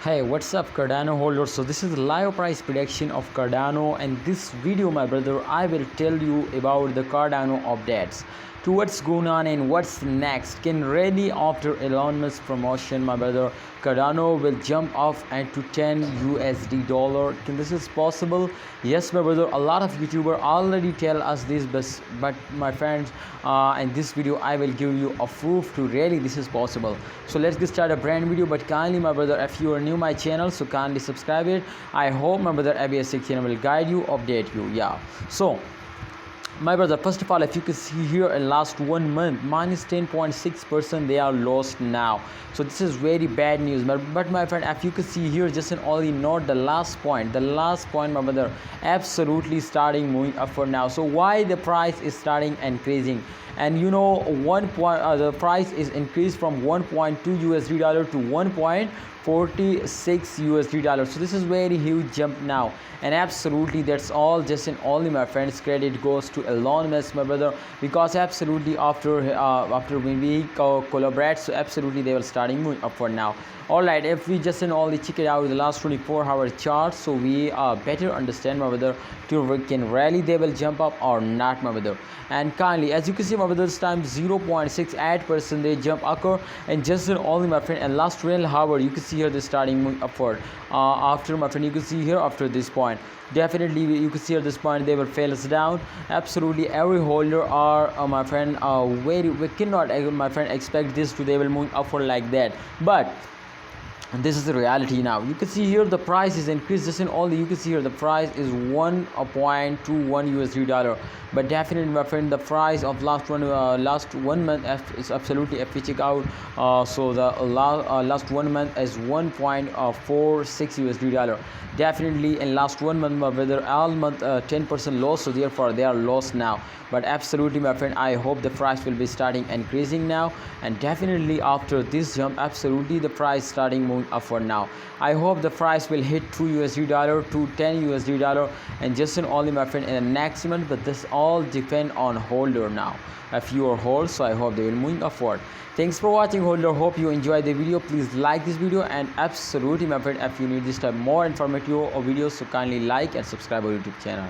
Hey, what's up Cardano holders? So this is the live price prediction of Cardano, and this video my brother I will tell you about the Cardano updates to what's going on and what's next. Can really after Elon Musk promotion my brother Cardano will jump off and to 10 USD dollar. Can this is possible? Yes my brother, a lot of YouTuber already tell us this, but my friends in this video I will give you a proof to really this is possible. So let's get started a brand video, but kindly my brother, if you are new my channel, so kindly subscribe it. I hope my brother ABS6 channel will guide you, update you. Yeah, so my brother, first of all, if you can see here in last 1 month minus 10.6% they are lost now. So this is very bad news, but my friend, if you can see here, just in only note the last point my brother, absolutely starting moving upward now. So why the price is starting increasing? And you know, the price is increased from 1.2 USD dollar to 1.46 USD dollar. So this is very huge jump now, and absolutely that's all just in only my friends credit goes to Elon Musk my brother, because absolutely after when we collaborate, so absolutely they will starting moving upward now. All right, if we just in only check it out the last 24-hour chart, so we better understand my brother to can rally they will jump up or not my brother. And kindly, as you can see my brother, this time 0.68% they jump occur, and just in only my friend and last 12 hour you can see here the starting moving upward. After my friend, you can see here after this point, definitely you can see at this point they will fail us down. Absolutely every holder are my friend very, we cannot my friend expect this to they will move upward like that, but this is the reality now. You can see here the price is increased, just in all you can see here the price is 1.21 USD dollar, but definitely my friend the price of last 1 month is absolutely, if we check out so the last 1 month is 1.46 USD dollar. Definitely in last 1 month my brother, all month 10% loss, so therefore they are lost now. But absolutely my friend, I hope the price will be starting increasing now, and definitely after this jump absolutely the price starting moving upward now. I hope the price will hit 2 USD dollar to 10 USD dollar, and just in only my friend in the next month, but this all depend on holder now. If you are hold, so I hope they will moving upward. Thanks for watching holder, hope you enjoyed the video. Please like this video, and absolutely my friend, if you need this type more informative videos, so kindly like and subscribe our YouTube channel.